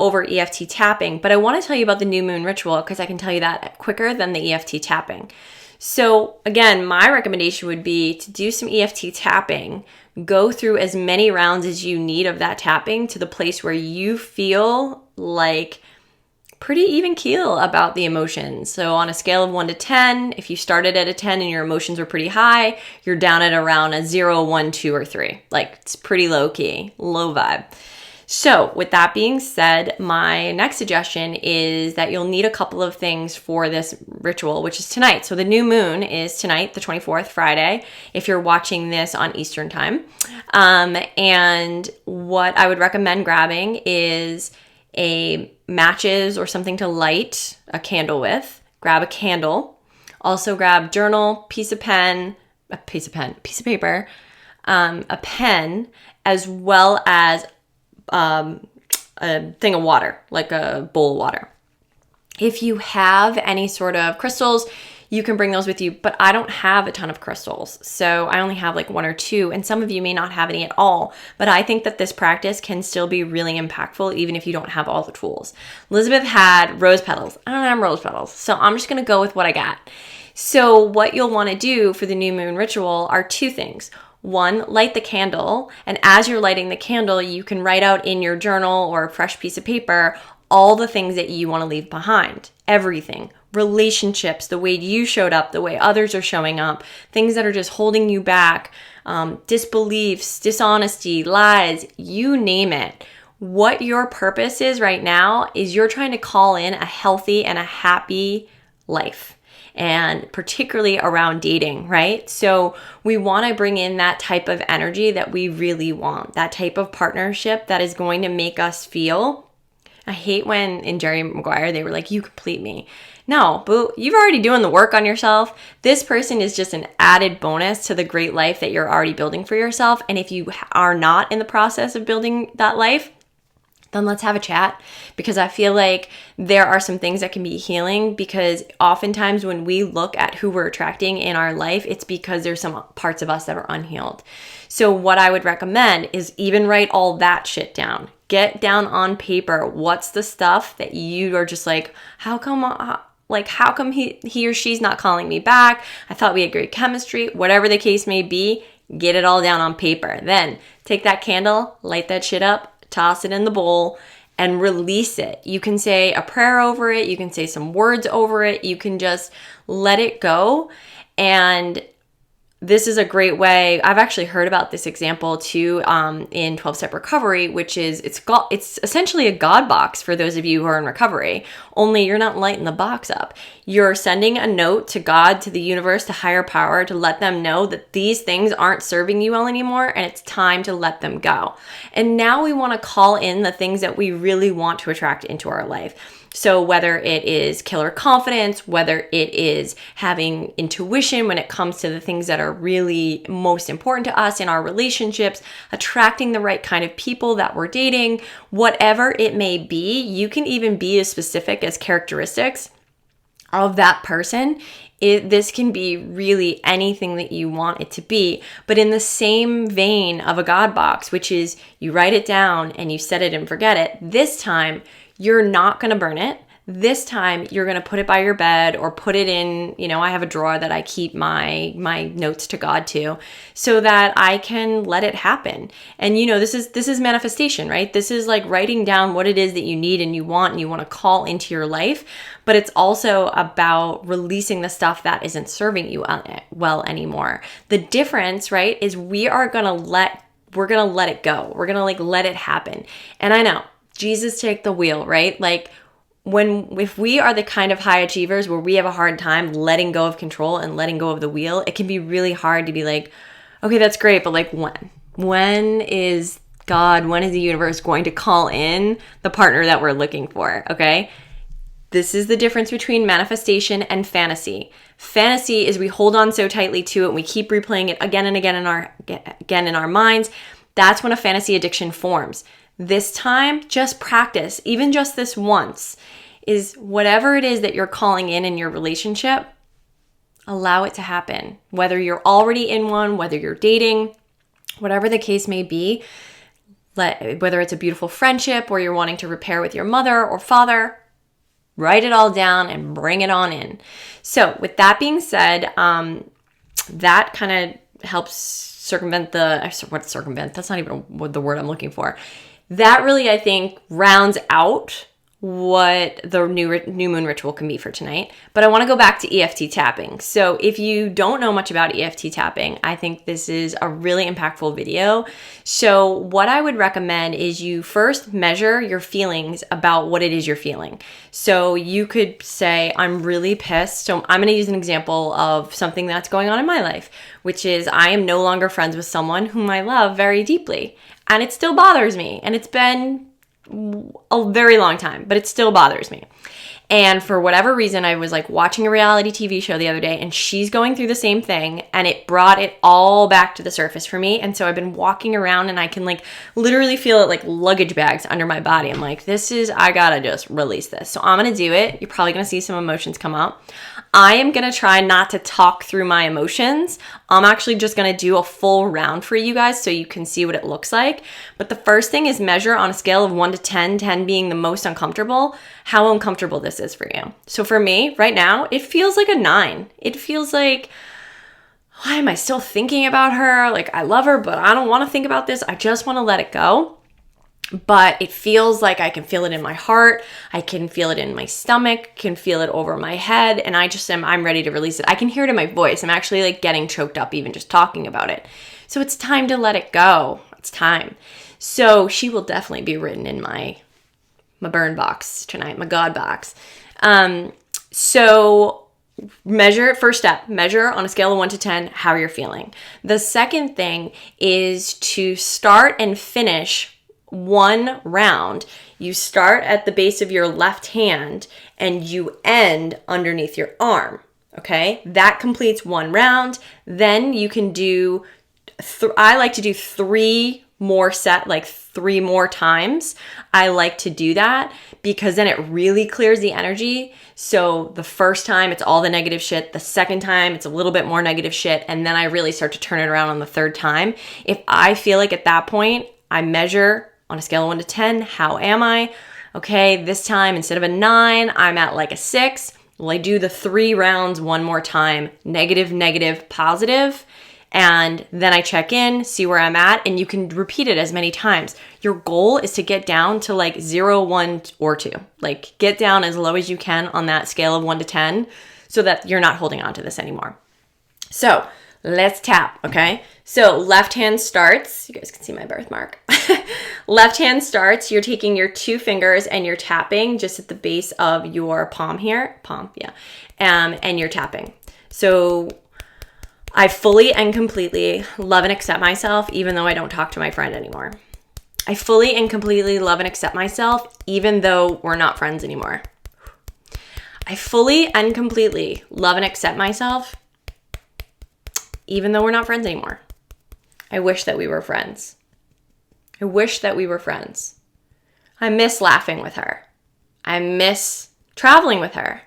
over EFT tapping, but I want to tell you about the new moon ritual because I can tell you that quicker than the EFT tapping. So again, my recommendation would be to do some EFT tapping, go through as many rounds as you need of that tapping to the place where you feel like pretty even keel about the emotions. So on a scale of 1 to 10, if you started at a 10 and your emotions were pretty high, you're down at around a 0, 1, 2, or 3. Like it's pretty low key, low vibe. So with that being said, my next suggestion is that you'll need a couple of things for this ritual, which is tonight. So the new moon is tonight, the 24th, Friday, if you're watching this on Eastern time. And what I would recommend grabbing is a matches or something to light a candle with. Grab a candle. Also grab journal, piece of paper, a pen, as well as a thing of water, like a bowl of water. If you have any sort of crystals, you can bring those with you, but I don't have a ton of crystals. So I only have like 1 or 2, and some of you may not have any at all, but I think that this practice can still be really impactful even if you don't have all the tools. Elizabeth had rose petals. I don't have rose petals, so I'm just going to go with what I got. So what you'll want to do for the new moon ritual are 2 things. 1, light the candle, and as you're lighting the candle, you can write out in your journal or a fresh piece of paper all the things that you want to leave behind. Everything. Relationships, the way you showed up, the way others are showing up, things that are just holding you back, disbeliefs, dishonesty, lies, you name it. What your purpose is right now is you're trying to call in a healthy and a happy life. And particularly around dating, right? So we want to bring in that type of energy that we really want, that type of partnership that is going to make us feel. I hate when in Jerry Maguire, they were like, you complete me. No, boo, you've already doing the work on yourself. This person is just an added bonus to the great life that you're already building for yourself. And if you are not in the process of building that life, then let's have a chat, because I feel like there are some things that can be healing, because oftentimes when we look at who we're attracting in our life, it's because there's some parts of us that are unhealed. So what I would recommend is even write all that shit down. Get down on paper. What's the stuff that you are just like, how come he or she's not calling me back? I thought we had great chemistry. Whatever the case may be, get it all down on paper. Then take that candle, light that shit up, toss it in the bowl, and release it. You can say a prayer over it. You can say some words over it. You can just let it go. And this is a great way. I've actually heard about this example too in 12-Step Recovery, which is it's essentially a God box for those of you who are in recovery, only you're not lighting the box up. You're sending a note to God, to the universe, to higher power, to let them know that these things aren't serving you well anymore and it's time to let them go. And now we want to call in the things that we really want to attract into our life. So whether it is killer confidence, whether it is having intuition when it comes to the things that are really most important to us in our relationships, attracting the right kind of people that we're dating, whatever it may be, you can even be as specific as characteristics of that person. This can be really anything that you want it to be, but in the same vein of a God box, which is you write it down and you set it and forget it. This time, you're not going to burn it. This time, you're going to put it by your bed or put it in, I have a drawer that I keep my notes to God to, so that I can let it happen. And this is manifestation, right? This is like writing down what it is that you need and you want to call into your life. But it's also about releasing the stuff that isn't serving you well anymore. The difference, right, is we're going to let it go. We're going to let it happen. And I know, Jesus take the wheel, right? Like if we are the kind of high achievers where we have a hard time letting go of control and letting go of the wheel, it can be really hard to be like, okay, that's great, but like when is God, when is the universe going to call in the partner that we're looking for? Okay. This is the difference between manifestation and fantasy. Fantasy is we hold on so tightly to it and we keep replaying it again and again in our minds. That's when a fantasy addiction forms. This time, just practice, even just this once, is whatever it is that you're calling in your relationship, allow it to happen. Whether you're already in one, whether you're dating, whatever the case may be, Whether it's a beautiful friendship or you're wanting to repair with your mother or father, write it all down and bring it on in. So with that being said, that kind of helps circumvent circumvent? That's not even the word I'm looking for. That really, I think, rounds out what the new moon ritual can be for tonight. But I want to go back to EFT tapping. So if you don't know much about EFT tapping, I think this is a really impactful video. So what I would recommend is you first measure your feelings about what it is you're feeling. So you could say, I'm really pissed. So I'm going to use an example of something that's going on in my life, which is I am no longer friends with someone whom I love very deeply. And it still bothers me. And it's been a very long time, but it still bothers me. And for whatever reason, I was like watching a reality TV show the other day and she's going through the same thing and it brought it all back to the surface for me. And so I've been walking around and I can like literally feel it like luggage bags under my body. I'm like, I gotta just release this. So I'm gonna do it. You're probably gonna see some emotions come up. I am going to try not to talk through my emotions. I'm actually just going to do a full round for you guys so you can see what it looks like. But the first thing is measure on a scale of 1 to 10, 10 being the most uncomfortable, how uncomfortable this is for you. So for me, right now, it feels like a 9. It feels like, why am I still thinking about her? Like, I love her, but I don't want to think about this. I just want to let it go. But it feels like I can feel it in my heart. I can feel it in my stomach, can feel it over my head. And I'm ready to release it. I can hear it in my voice. I'm actually like getting choked up even just talking about it. So it's time to let it go. It's time. So she will definitely be written in my burn box tonight, my God box. So first step, measure on a scale of 1 to 10 how you're feeling. The second thing is to start and finish one round. You start at the base of your left hand and you end underneath your arm. Okay, that completes one round. Then you can do, I like to do 3 more times. I like to do that because then it really clears the energy. So the first time it's all the negative shit. The second time it's a little bit more negative shit. And then I really start to turn it around on the third time. If I feel like at that point I measure on a scale of 1 to 10, how am I? Okay, this time instead of a 9, I'm at like a 6. Well, I do the 3 rounds one more time, negative, negative, positive, and then I check in, see where I'm at, and you can repeat it as many times. Your goal is to get down to like 0, 1, or 2. Like get down as low as you can on that scale of 1 to 10 so that you're not holding on to this anymore. So let's tap, okay? So left hand starts, you guys can see my birthmark. Left hand starts, you're taking your 2 fingers and you're tapping just at the base of your palm here, and you're tapping. So I fully and completely love and accept myself even though I don't talk to my friend anymore. I fully and completely love and accept myself even though we're not friends anymore. I fully and completely love and accept myself even though we're not friends anymore. I wish that we were friends. I wish that we were friends. I miss laughing with her. I miss traveling with her.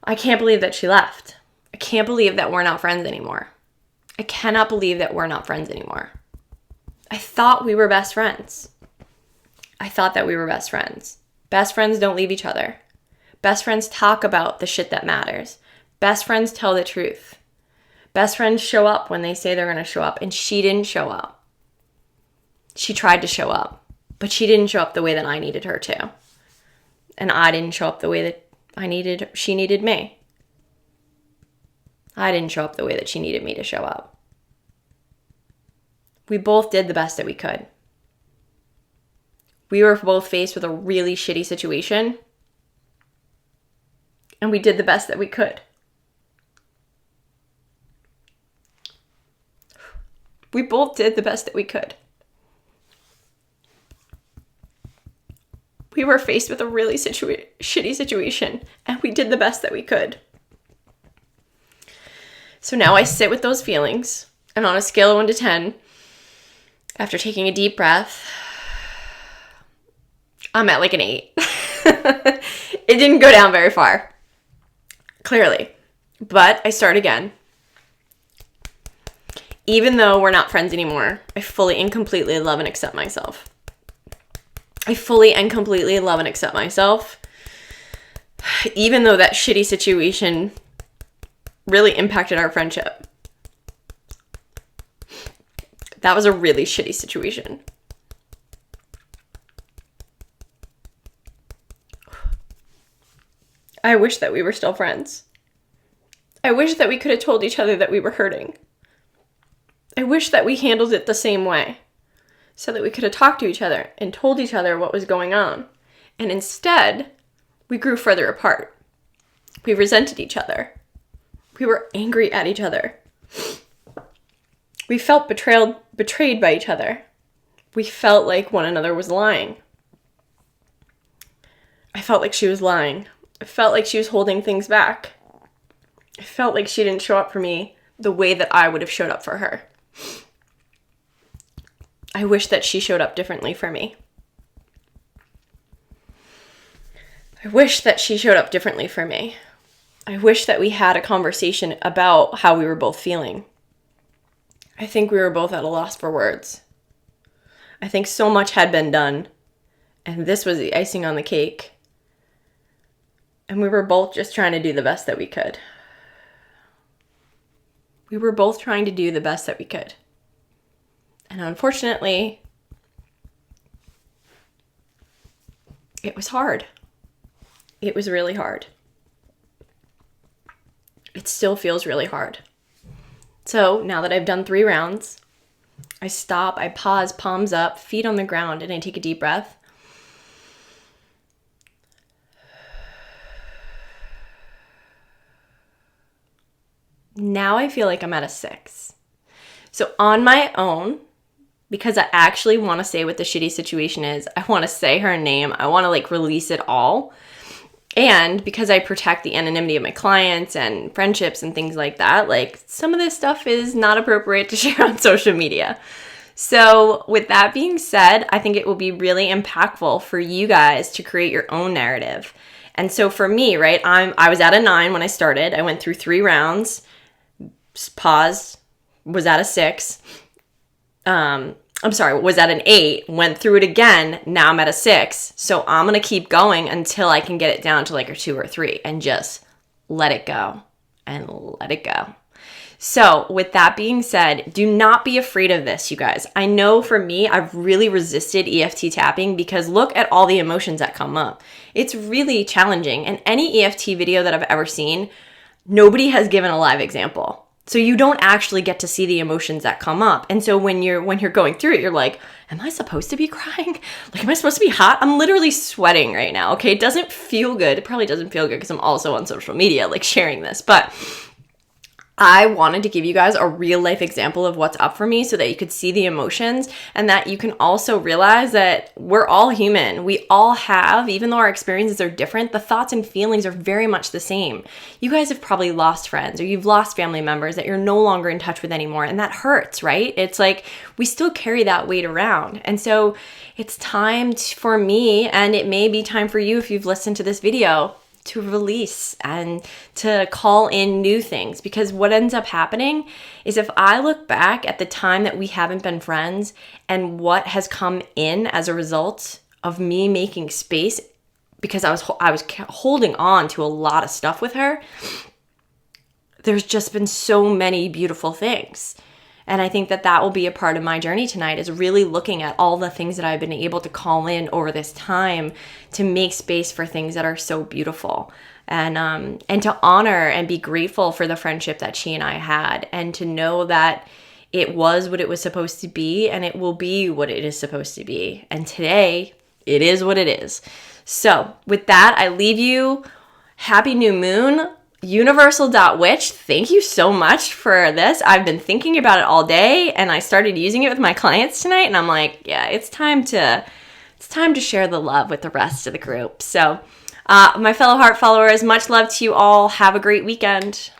I can't believe that she left. I can't believe that we're not friends anymore. I cannot believe that we're not friends anymore. I thought we were best friends. I thought that we were best friends. Best friends don't leave each other. Best friends talk about the shit that matters. Best friends tell the truth. Best friends show up when they say they're going to show up, and she didn't show up. She tried to show up, but she didn't show up the way that I needed her to. And I didn't show up the way that she needed me. I didn't show up the way that she needed me to show up. We both did the best that we could. We were both faced with a really shitty situation, and we did the best that we could. We both did the best that we could. We were faced with a really shitty situation, and we did the best that we could. So now I sit with those feelings, and on a scale of 1 to 10, after taking a deep breath, I'm at like an 8. It didn't go down very far, clearly, but I start again. even though we're not friends anymore, I fully and completely love and accept myself. I fully and completely love and accept myself. Even though that shitty situation really impacted our friendship. That was a really shitty situation. I wish that we were still friends. I wish that we could have told each other that we were hurting. I wish that we handled it the same way, so that we could have talked to each other and told each other what was going on. And instead, we grew further apart. We resented each other. We were angry at each other. We felt betrayed by each other. We felt like one another was lying. I felt like she was lying. I felt like she was holding things back. I felt like she didn't show up for me the way that I would have showed up for her. I wish that she showed up differently for me. I wish that she showed up differently for me. I wish that we had a conversation about how we were both feeling. I think we were both at a loss for words. I think so much had been done, and this was the icing on the cake. And we were both just trying to do the best that we could. We were both trying to do the best that we could. And unfortunately, it was hard. It was really hard. It still feels really hard. So now that I've done 3 rounds, I stop, I pause, palms up, feet on the ground, and I take a deep breath. Now I feel like I'm at a 6. So on my own, because I actually want to say what the shitty situation is, I want to say her name, I want to release it all. And because I protect the anonymity of my clients and friendships and things like that, some of this stuff is not appropriate to share on social media. So with that being said, I think it will be really impactful for you guys to create your own narrative. And so for me, right, I was at a 9 when I started. I went through 3 rounds, paused, was at a 6. Was at an 8, went through it again, now I'm at a 6. So I'm going to keep going until I can get it down to a 2 or 3 and just let it go and let it go. So with that being said, do not be afraid of this, you guys. I know for me, I've really resisted EFT tapping because look at all the emotions that come up. It's really challenging. And any EFT video that I've ever seen, nobody has given a live example. So you don't actually get to see the emotions that come up. And so when you're going through it, you're like, am I supposed to be crying? Am I supposed to be hot? I'm literally sweating right now. Okay. It doesn't feel good. It probably doesn't feel good because I'm also on social media, sharing this, but I wanted to give you guys a real life example of what's up for me so that you could see the emotions and that you can also realize that we're all human. We all have, even though our experiences are different, the thoughts and feelings are very much the same. You guys have probably lost friends or you've lost family members that you're no longer in touch with anymore. And that hurts, right? It's we still carry that weight around. And so it's time for me, and it may be time for you if you've listened to this video, to release and to call in new things. Because what ends up happening is if I look back at the time that we haven't been friends and what has come in as a result of me making space, because I was holding on to a lot of stuff with her, there's just been so many beautiful things. And I think that will be a part of my journey tonight, is really looking at all the things that I've been able to call in over this time to make space for things that are so beautiful, and to honor and be grateful for the friendship that she and I had, and to know that it was what it was supposed to be and it will be what it is supposed to be. And today, it is what it is. So with that, I leave you. Happy new moon. Universal.witch, thank you so much for this. I've been thinking about it all day and I started using it with my clients tonight, and I'm like, yeah, it's time to share the love with the rest of the group. So my fellow heart followers, much love to you all. Have a great weekend.